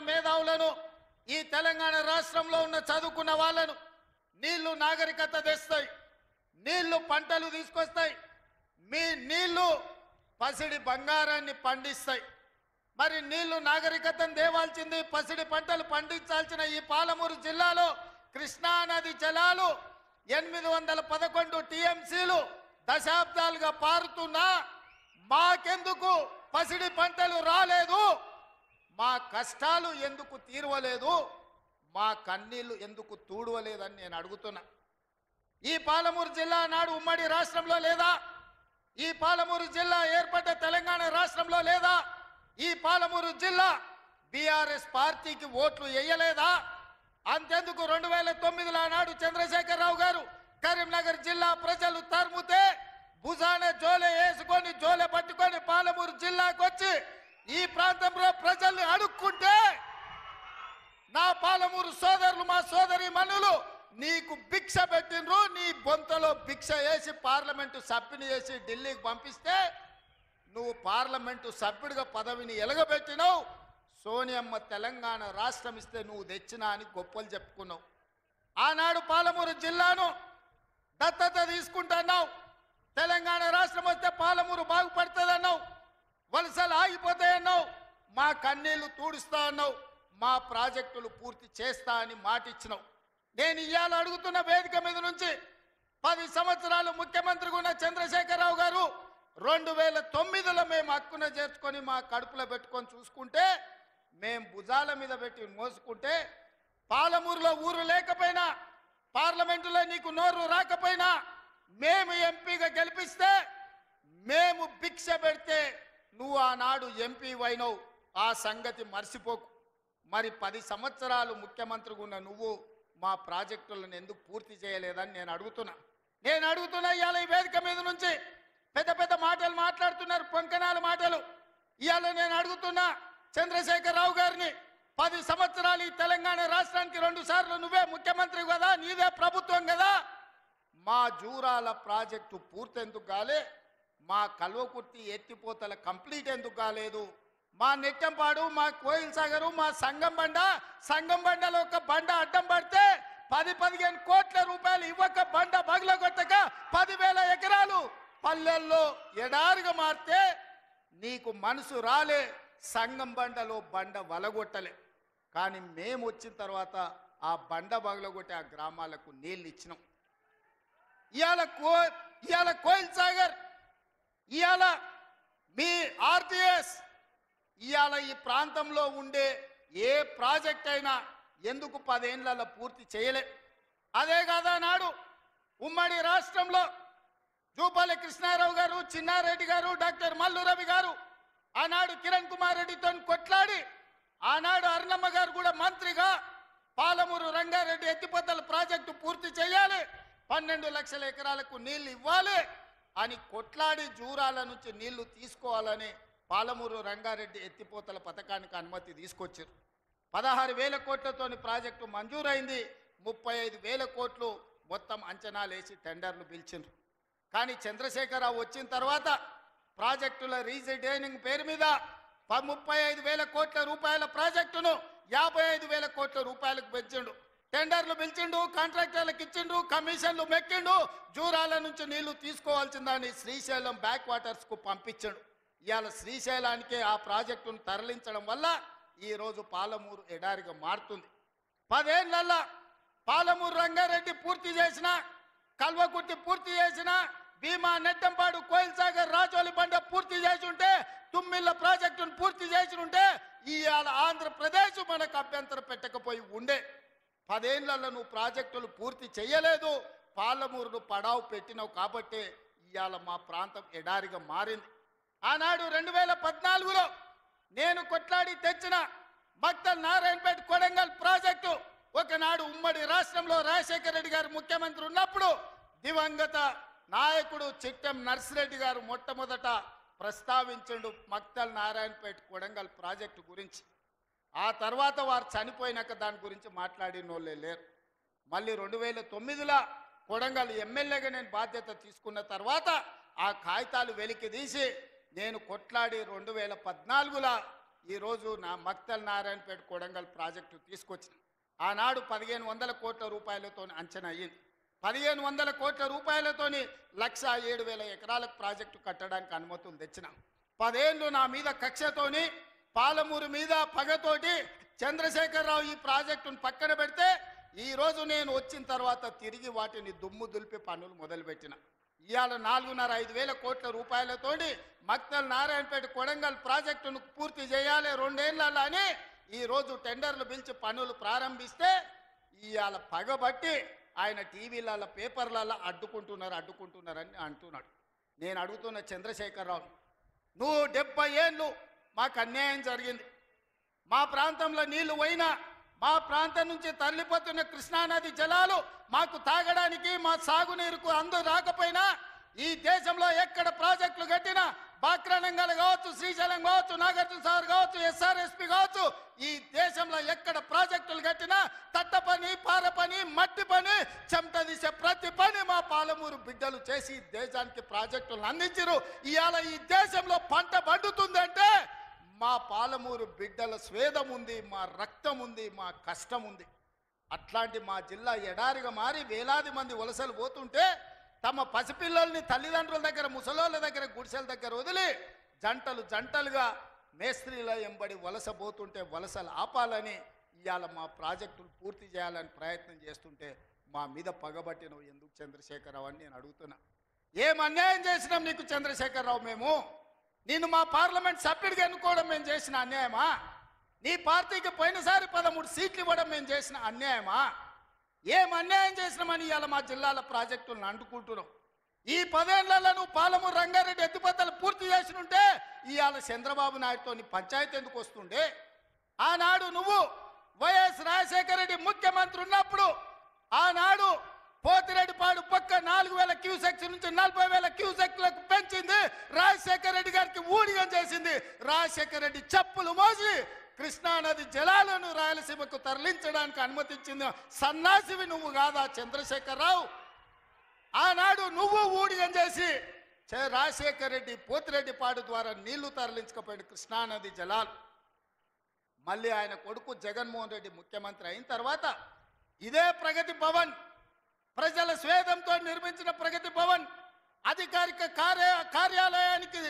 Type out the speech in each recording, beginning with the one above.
మేధావులను ఈ తెలంగాణ రాష్ట్రంలో ఉన్న చదువుకున్న వాళ్ళను నీళ్లు నాగరికత తెస్తాయి, నీళ్లు పంటలు తీసుకొస్తాయి, మీ నీళ్లు పసిడి బంగారాన్ని పండిస్తాయి. మరి నీళ్లు నాగరికతను దేవాల్సింది, పసిడి పంటలు పండించాల్సిన ఈ పాలమూరు జిల్లాలో కృష్ణా నది జలాలు 811 టీఎంసీలు దశాబ్దాలుగా పారుతున్నా మాకెందుకు పసిడి పంటలు రాలేదు, మా కష్టాలు ఎందుకు తీరవలేదు, మా కన్నీళ్లు ఎందుకు తూడవలేదని నేను అడుగుతున్నా. ఈ పాలమూరు జిల్లా నాడు ఉమ్మడి రాష్ట్రంలో లేదా? ఈ పాలమూరు జిల్లా ఏర్పడ్డ తెలంగాణ రాష్ట్రంలో లేదా? ఈ పాలమూరు జిల్లా బీఆర్ఎస్ పార్టీకి ఓట్లు వేయలేదా? అంతెందుకు 2009లో నాడు చంద్రశేఖరరావు గారు కరీంనగర్ జిల్లా ప్రజలు తరుముతే భుజాన జోలె వేసుకొని జోలె పట్టుకొని పాలమూరు జిల్లాకు వచ్చి ఈ ప్రాంతంలో ప్రజల్ని అడుక్కుంటే నా పాలమూరు సోదరులు మా సోదరి మనులు నీకు భిక్ష పెట్టినరు, నీ బొంతలో భిక్ష వేసి పార్లమెంటు సభ్యుని చేసి ఢిల్లీకి పంపిస్తే నువ్వు పార్లమెంటు సభ్యుడిగా పదవిని ఎలగబెట్టినావు. సోనియమ్మ తెలంగాణ రాష్ట్రం ఇస్తే నువ్వు తెచ్చినా అని గొప్పలు చెప్పుకున్నావు. ఆనాడు పాలమూరు జిల్లాను దత్తత తీసుకుంటున్నావు, తెలంగాణ రాష్ట్రం వస్తే పాలమూరు బాగుపడుతుందన్నావు, వలసలు ఆగిపోతాయన్నావు, మా కన్నీళ్లు తూడుస్తా అన్నావు, మా ప్రాజెక్టులు పూర్తి చేస్తా అని మాటిచ్చినావు. నేను ఇవాళ అడుగుతున్న వేదిక మీద నుంచి 10 సంవత్సరాలు ముఖ్యమంత్రిగా ఉన్న చంద్రశేఖరరావు గారు 2009లో మేము హక్కున చేర్చుకొని మా కడుపులో పెట్టుకొని చూసుకుంటే, మేము భుజాల మీద పెట్టి మోసుకుంటే, పాలమూరులో ఊరు లేకపోయినా, పార్లమెంటులో నీకు నోరు రాకపోయినా, మేము ఎంపీగా గెలిపిస్తే, మేము భిక్ష పెడితే నువ్వు ఆనాడు ఎంపీ అయినవు. ఆ సంగతి మర్చిపోకు. మరి 10 సంవత్సరాలు ముఖ్యమంత్రిగా ఉన్న నువ్వు మా ప్రాజెక్టులను ఎందుకు పూర్తి చేయలేదని నేను అడుగుతున్నా. ఇవాళ ఈ వేదిక మీద నుంచి పెద్ద పెద్ద మాటలు మాట్లాడుతున్నారు, పొంకనాల మాటలు. ఇవాళ నేను అడుగుతున్నా చంద్రశేఖరరావు గారిని, 10 సంవత్సరాలు ఈ తెలంగాణ రాష్ట్రానికి 2 సార్లు నువ్వే ముఖ్యమంత్రి కదా, నీదే ప్రభుత్వం కదా, మా జూరాల ప్రాజెక్టు పూర్తి ఎందుకు కాలే, మా కల్వకుర్తి ఎత్తిపోతల కంప్లీట్ ఎందుకు కాలేదు, మా నెట్టంపాడు, మా కోయిల్ సాగరు, మా సంగం బండలో ఒక బండ అడ్డం పడితే 10-15 కోట్ల రూపాయలు ఇవ్వక బండ బగలగొట్టక 10,000 ఎకరాలు పల్లెల్లో ఎడారిగా మారితే నీకు మనసు రాలే, సంగం బండలో బండ వలగొట్టలే. కానీ మేము వచ్చిన తర్వాత ఆ బండ బగలగొట్టి ఆ గ్రామాలకు నీళ్ళు ఇచ్చినాం. ఇవాళ కోయిల్ సాగర్, ఇవాళ మీ ఆర్టీఎస్, ఇవాళ ఈ ప్రాంతంలో ఉండే ఏ ప్రాజెక్ట్ అయినా ఎందుకు 10 ఏళ్లలో పూర్తి చేయలే? అదే కాదా నాడు ఉమ్మడి రాష్ట్రంలో జూపల్లి కృష్ణారావు గారు, చిన్నారెడ్డి గారు, డాక్టర్ మల్లు రవి గారు ఆనాడు కిరణ్ కుమార్ రెడ్డితో కొట్లాడి, ఆనాడు అరుణమ్మ గారు కూడా మంత్రిగా పాలమూరు రంగారెడ్డి ఎత్తిపోతల ప్రాజెక్టు పూర్తి చేయాలి, 12 లక్షల ఎకరాలకు నీళ్లు ఇవ్వాలి అని కొట్లాడి జూరాల నుంచి నీళ్లు తీసుకోవాలని పాలమూరు రంగారెడ్డి ఎత్తిపోతల పథకానికి అనుమతి తీసుకొచ్చారు. 16,000 కోట్లతోని ప్రాజెక్టు మంజూరైంది. 35,000 కోట్లు మొత్తం అంచనాలు వేసి టెండర్లు పిలిచిండ్రు. కానీ చంద్రశేఖరరావు వచ్చిన తర్వాత ప్రాజెక్టుల రీజైనింగ్ పేరు మీద 35,000 కోట్ల రూపాయల ప్రాజెక్టును 55,000 కోట్ల రూపాయలకు పెంచిండు. టెండర్లు పిలిచిండు, కాంట్రాక్టర్లకు ఇచ్చిండు, కమిషన్లు మెక్కిండు, జూరాల నుంచి నీళ్లు తీసుకోవాల్సిందని శ్రీశైలం బ్యాక్ వాటర్స్కు పంపించాడు. ఇవాళ శ్రీశైలానికే ఆ ప్రాజెక్టును తరలించడం వల్ల ఈరోజు పాలమూరు ఎడారిగా మారుతుంది. 10 ఏళ్లలో పాలమూరు రంగారెడ్డి పూర్తి చేసిన, కల్వకుర్తి పూర్తి చేసిన, భీమా నెట్టంపాడు కోయిల్ సాగర్ రాజోలి బండ పూర్తి చేసి ఉంటే, తుమ్మిళ్ళ ప్రాజెక్టును పూర్తి చేసి ఉంటే ఇవాళ ఆంధ్రప్రదేశ్ మనకు అభ్యంతరం పెట్టకపోయి ఉండే. 10 ఏళ్లలో నువ్వు ప్రాజెక్టులు పూర్తి చేయలేదు, పాలమూరును పడావు పెట్టినావు కాబట్టి ఇవాళ మా ప్రాంతం ఎడారిగా మారింది. ఆనాడు 2014లో నేను కొట్లాడి తెచ్చిన మక్తల్ నారాయణపేట కొడంగల్ ప్రాజెక్టు ఒకనాడు ఉమ్మడి రాష్ట్రంలో రాజశేఖర రెడ్డి గారు ముఖ్యమంత్రి ఉన్నప్పుడు దివంగత నాయకుడు చిట్టెం నర్సిరెడ్డి గారు మొట్టమొదట ప్రస్తావించండు మక్తల్ నారాయణపేట కొడంగల్ ప్రాజెక్టు గురించి. ఆ తర్వాత వారు చనిపోయినాక దాని గురించి మాట్లాడిన వాళ్ళే లేరు. మళ్ళీ 2009లో కొడంగల్ ఎమ్మెల్యేగా నేను బాధ్యత తీసుకున్న తర్వాత ఆ కాగితాలు వెలికి తీసి నేను కొట్లాడి 2014లో ఈరోజు నా మక్తల్ నారాయణపేట కొడంగల్ ప్రాజెక్టు తీసుకొచ్చిన. ఆనాడు 1500 కోట్ల రూపాయలతో అంచనా అయ్యింది. 1500 కోట్ల రూపాయలతోని 1,07,000 ఎకరాలకు ప్రాజెక్టు కట్టడానికి అనుమతులు తెచ్చిన. 10 ఏళ్ళు నా మీద కక్షతోని పాలమూరు మీద పగతోటి చంద్రశేఖరరావు ఈ ప్రాజెక్టును పక్కన పెడితే ఈరోజు నేను వచ్చిన తర్వాత తిరిగి వాటిని దుమ్ము దులిపి పనులు మొదలుపెట్టిన. ఇవాళ 4,500 వేల కోట్ల రూపాయలతోటి మక్తల్ నారాయణపేట కొడంగల్ ప్రాజెక్టును పూర్తి చేయాలి 2 ఏళ్ళలో అని ఈరోజు టెండర్లు పిలిచి పనులు ప్రారంభిస్తే ఇవాళ పగబట్టి ఆయన టీవీలలో పేపర్లలో అడ్డుకుంటున్నారని అంటున్నాడు. నేను అడుగుతున్న చంద్రశేఖరరావు, నువ్వు 70 ఏళ్ళు మాకు అన్యాయం జరిగింది. మా ప్రాంతంలో నీళ్లు పోయినా మా ప్రాంతం నుంచి తరలిపోతున్న కృష్ణానది జలాలు మాకు తాగడానికి మా సాగునీరుకు రాకపోయినా ఈ దేశంలో ఎక్కడ ప్రాజెక్టులు కట్టినా బాక్రానంగల్ కావచ్చు, శ్రీశైలం కావచ్చు, నాగార్జున సాగర్ కావచ్చు, ఎస్ఆర్ఎస్పి కావచ్చు, ఈ దేశంలో ఎక్కడ ప్రాజెక్టులు కట్టినా తట్ట పని, పార పని, మట్టి పని, చెమట తీసే ప్రతి పని మా పాలమూరు బిడ్డలు చేసి దేశానికి ప్రాజెక్టులను అందించారు. ఇవాళ ఈ దేశంలో పంట పండుతుందంటే మా పాలమూరు బిడ్డల స్వేదం ఉంది, మా రక్తం ఉంది, మా కష్టం ఉంది. అట్లాంటి మా జిల్లా ఎడారిగా మారి వేలాది మంది వలసలు పోతుంటే తమ పసిపిల్లల్ని తల్లిదండ్రుల దగ్గర, ముసలోళ్ళ దగ్గర, గుడిసెల దగ్గర వదిలి జంటలుగా మేస్త్రీల ఎంబడి వలస పోతుంటే వలసలు ఆపాలని ఇవాళ మా ప్రాజెక్టులు పూర్తి చేయాలని ప్రయత్నం చేస్తుంటే మా మీద పగబట్టినవు ఎందుకు చంద్రశేఖరరావు అని నేను అడుగుతున్నా. ఏం అన్యాయం చేసినాం నీకు చంద్రశేఖరరావు? మేము నిన్ను మా పార్లమెంట్ సభ్యుడిగా ఎన్నుకోవడం మేము చేసిన అన్యాయమా? నీ పార్టీకి పోయినసారి 13 సీట్లు ఇవ్వడం మేము చేసిన అన్యాయమా? ఏం అన్యాయం చేసినామని ఇవాళ మా జిల్లాల ప్రాజెక్టులను అంటుకుంటున్నాం. ఈ 10 ఏళ్లలో నువ్వు పాలమూరు రంగారెడ్డి ఎత్తిపోతలు పూర్తి చేసినుంటే ఇవాళ చంద్రబాబు నాయుడుతో పంచాయతీ ఎందుకు వస్తుండే? ఆనాడు నువ్వు వైఎస్ రాజశేఖర రెడ్డి ముఖ్యమంత్రి ఉన్నప్పుడు ఆనాడు పోతిరెడ్డిపాడు పక్క 4,000 క్యూసెక్స్ నుంచి 40,000 క్యూసెక్లకు పెంచింది. రాజశేఖర రెడ్డి గారికి ఊడిగం చేసింది. రాజశేఖర రెడ్డి చెప్పులు మోసి కృష్ణానది జలాలను రాయలసీమకు తరలించడానికి అనుమతించింది సన్నాసివి నువ్వు కాదా చంద్రశేఖరరావు? ఆనాడు నువ్వు ఊడిగం చేసి రాజశేఖర రెడ్డి పోతిరెడ్డిపాడు ద్వారా నీళ్లు తరలించకపోయిన కృష్ణానది జలాలు మళ్ళీ ఆయన కొడుకు జగన్మోహన్ రెడ్డి ముఖ్యమంత్రి అయిన తర్వాత ఇదే ప్రగతి భవన్, ప్రజల స్వేదంతో నిర్మించిన ప్రగతి భవన్ అధికారిక కార్యాలయానికి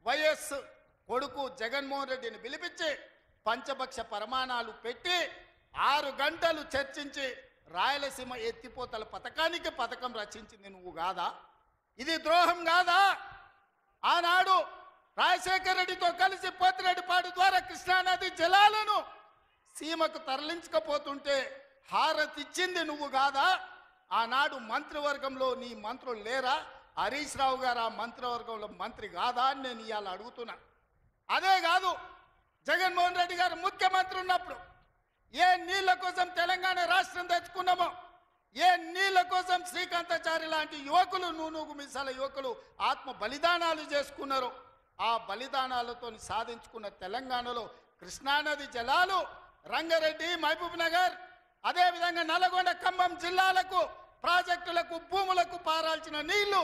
వైఎస్ కొడుకు జగన్మోహన్ రెడ్డిని పిలిపించి పంచభక్ష ప్రమాణాలు పెట్టి 6 గంటలు చర్చించి రాయలసీమ ఎత్తిపోతల పథకం రచించింది నువ్వు కాదా? ఇది ద్రోహం కాదా? ఆనాడు రాజశేఖర రెడ్డితో కలిసి పోతిరెడ్డిపాడు ద్వారా కృష్ణానది జలాలను సీమకు తరలించకపోతుంటే హారతిచ్చింది నువ్వు కాదా? ఆనాడు మంత్రివర్గంలో నీ మంత్రులు లేరా? హరీష్ రావు గారు ఆ మంత్రివర్గంలో మంత్రి కాదా అని నేను ఇవాళ అడుగుతున్నా. అదే కాదు, జగన్మోహన్ రెడ్డి గారు ముఖ్యమంత్రి ఉన్నప్పుడు ఏ నీళ్ల కోసం తెలంగాణ రాష్ట్రం తెచ్చుకున్నామో, ఏ నీళ్ల కోసం శ్రీకాంతాచారి లాంటి యువకులు, నూనూగు మిసాల యువకులు ఆత్మ బలిదానాలు చేసుకున్నారు. ఆ బలిదానాలతో సాధించుకున్న తెలంగాణలో కృష్ణానది జలాలు రంగారెడ్డి, మహబూబ్ నగర్, అదేవిధంగా నల్గొండ, ఖమ్మం జిల్లాలకు ప్రాజెక్టులకు, భూములకు పారాల్సిన నీళ్లు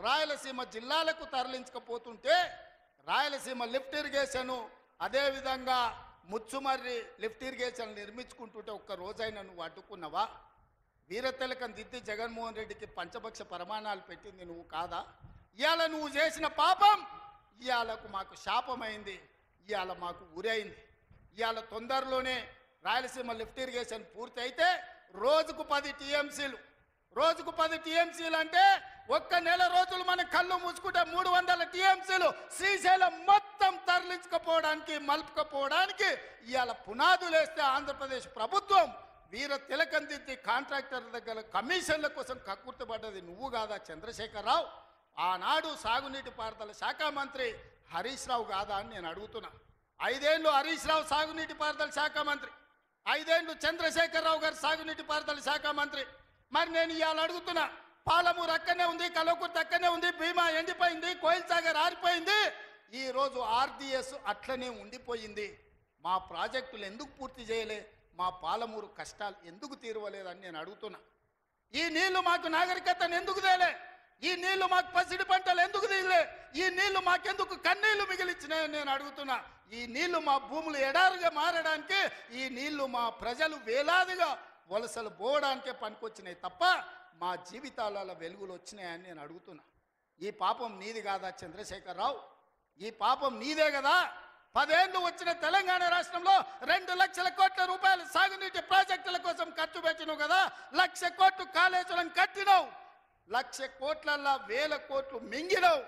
రాయలసీమ జిల్లాలకు తరలించకపోతుంటే రాయలసీమ లిఫ్ట్ ఇరిగేషన్, అదేవిధంగా ముచ్చుమర్రి లిఫ్ట్ ఇరిగేషన్ నిర్మించుకుంటుంటే ఒక్క రోజైనా నువ్వు అడ్డుకున్నావా? వీరతిలకం దిద్ది జగన్మోహన్ రెడ్డికి పంచభక్ష ప్రమాణాలు పెట్టింది నువ్వు కాదా? ఇవాళ నువ్వు చేసిన పాపం ఇవాళకు మాకు శాపమైంది, ఇవాళ మాకు ఉరైంది. ఇవాళ తొందరలోనే రాయలసీమ లిఫ్ట్ ఇరిగేషన్ పూర్తి అయితే రోజుకు 10 టీఎంసీలు, రోజుకు 10 టీఎంసీలు అంటే ఒక్క నెల రోజులు మనం కళ్ళు మూసుకుంటే 300 టీఎంసీలు శ్రీశైలం మొత్తం తరలించకపోవడానికి, మలుపుకపోవడానికి ఇవాళ పునాదులు వేస్తే ఆంధ్రప్రదేశ్ ప్రభుత్వం వీర తిలకం దిద్ది కాంట్రాక్టర్ల దగ్గర కమిషన్ల కోసం కక్కుర్తిపడ్డది నువ్వు కాదా చంద్రశేఖరరావు? ఆనాడు సాగునీటి పారుదల శాఖ మంత్రి హరీష్ రావు కాదా అని నేను అడుగుతున్నా. 5 ఏళ్ళు హరీష్ రావు సాగునీటి పారుదల శాఖ మంత్రి, 5 ఏళ్ళు చంద్రశేఖరరావు గారు సాగునీటి పారుదల శాఖ మంత్రి. మరి నేను ఇవాళ అడుగుతున్నా, పాలమూరు అక్కడనే ఉంది, కల్వకుర్తి అక్కడనే ఉంది, భీమా ఎండిపోయింది, కోయిల్ సాగర్ ఆరిపోయింది, ఈరోజు ఆర్డీఎస్ అట్లనే ఉండిపోయింది. మా ప్రాజెక్టులు ఎందుకు పూర్తి చేయలే? మా పాలమూరు కష్టాలు ఎందుకు తీరవలేదని నేను అడుగుతున్నా. ఈ నీళ్లు మాకు నాగరికతను ఎందుకు తేలే? ఈ నీళ్లు మాకు పసిడి పంటలు ఎందుకు దిగలే? ఈ నీళ్లు మాకెందుకు కన్నీళ్లు మిగిలిచ్చినాయని నేను అడుగుతున్నా. ఈ నీళ్లు మా భూములు ఎడారుగా మారడానికి, ఈ నీళ్లు మా ప్రజలు వేలాదిగా వలసలు పోవడానికే పనికొచ్చినాయి తప్ప మా జీవితాలలో వెలుగులు వచ్చినాయని నేను అడుగుతున్నా. ఈ పాపం నీది కాదా చంద్రశేఖరరావు? ఈ పాపం నీదే కదా? 10 ఏళ్ళు వచ్చిన తెలంగాణ రాష్ట్రంలో 2 లక్షల కోట్ల రూపాయలు సాగునీటి ప్రాజెక్టుల కోసం ఖర్చు పెట్టినావు కదా. 1,00,000 కోట్లు కాళేశ్వరం కట్టినావు. 1,00,000 కోట్లల్లా 1,000 కోట్లు మింగినావు.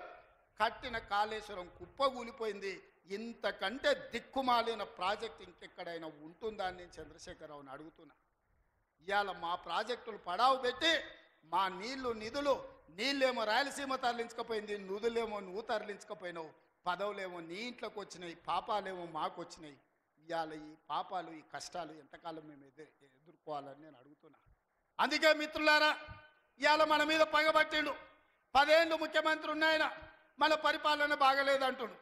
కట్టిన కాళేశ్వరం కుప్పగూలిపోయింది. ఇంతకంటే దిక్కుమాలిన ప్రాజెక్ట్ ఇంకెక్కడైనా ఉంటుందా అని నేను చంద్రశేఖరరావుని అడుగుతున్నా. ఇవాళ మా ప్రాజెక్టులు పడావు పెట్టి మా నీళ్ళేమో రాయలసీమ తరలించకపోయింది, నుదులేమో నువ్వు తరలించకపోయినావు. పదవులేమో నీ ఇంట్లోకి వచ్చినాయి, పాపాలేమో మాకు వచ్చినాయి. ఇవాళ ఈ పాపాలు, ఈ కష్టాలు ఎంతకాలం మేము ఎదుర్కోవాలని నేను అడుగుతున్నా. అందుకే మిత్రులారా, ఇవాళ మన మీద పగబట్టిండు. 10 ఏళ్ళు ముఖ్యమంత్రి ఉన్నాయన, మన పరిపాలన బాగలేదంటుండు.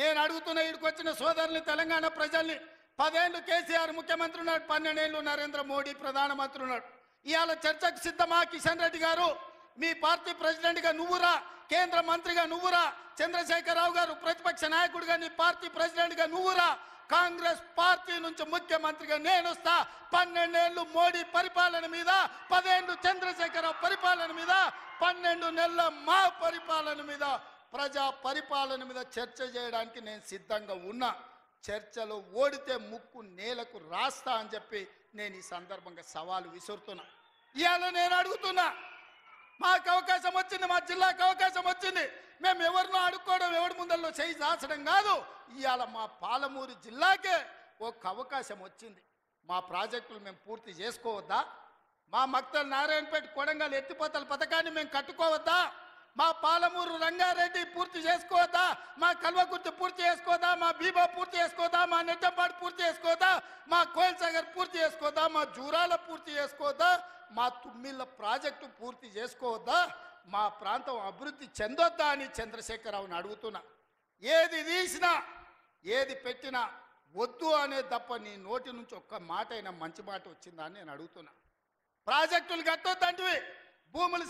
నేను అడుగుతున్న ఇక్కడికి వచ్చిన సోదరుని, తెలంగాణ ప్రజల్ని, 10 ఏళ్ళు కేసీఆర్ ముఖ్యమంత్రి ఉన్నాడు, 12 ఏళ్ళు నరేంద్ర మోడీ ప్రధానమంత్రి ఉన్నాడు. ఇవాళ చర్చకు సిద్ధమా? కిషన్ రెడ్డి గారు, మీ పార్టీ ప్రెసిడెంట్గా నువ్వురా, కేంద్ర మంత్రిగా నువ్వురా, చంద్రశేఖరరావు గారు ప్రతిపక్ష నాయకుడిగా నీ పార్టీ ప్రెసిడెంట్గా నువ్వురా, కాంగ్రెస్ పార్టీ నుంచి ముఖ్యమంత్రిగా నేను వస్తా. 12 ఏళ్ళు మోడీ పరిపాలన మీద, 10 ఏళ్ళు చంద్రశేఖరరావు పరిపాలన మీద, 12 నెలల మా పరిపాలన మీద, ప్రజా పరిపాలన మీద చర్చ చేయడానికి నేను సిద్ధంగా ఉన్నా. చర్చలో ఓడితే ముక్కు నేలకు రాస్తా అని చెప్పి నేను ఈ సందర్భంగా సవాలు విసురుతున్నా. ఇవాళ నేను అడుగుతున్నా, మాకు అవకాశం వచ్చింది, మా జిల్లాకు అవకాశం వచ్చింది. మేము ఎవరినో అడుక్కోవడం, ఎవరి ముందల్లో చేయి దాచడం కాదు. ఇవాళ మా పాలమూరు జిల్లాకే ఒక అవకాశం వచ్చింది. మా ప్రాజెక్టులు మేము పూర్తి చేసుకోవద్దా? మా మక్తల్ నారాయణపేట కొడంగల్ ఎత్తిపోతల పథకాన్ని మేము కట్టుకోవద్దా? మా పాలమూరు రంగారెడ్డి పూర్తి చేసుకోవద్దా? మా కల్వకుర్తి పూర్తి చేసుకోవద్దా? మా బీబా పూర్తి చేసుకోవద్దా? మా నెట్టంపాడు పూర్తి చేసుకోవద్దా? మా కోయిల్ సాగర్ పూర్తి చేసుకోవద్దా? మా జూరాల పూర్తి చేసుకోవద్దా? మా తుమ్మిళ్ళ ప్రాజెక్టు పూర్తి చేసుకోవద్దా? మా ప్రాంతం అభివృద్ధి చెందొద్దా అని చంద్రశేఖరరావుని అడుగుతున్నా. ఏది తీసినా, ఏది పెట్టినా వద్దు అనే తప్ప నీ నోటి నుంచి ఒక్క మాట అయినా మంచి మాట వచ్చిందా అని నేను అడుగుతున్నా. ప్రాజెక్టులు కట్టొద్దంటివి, భూములు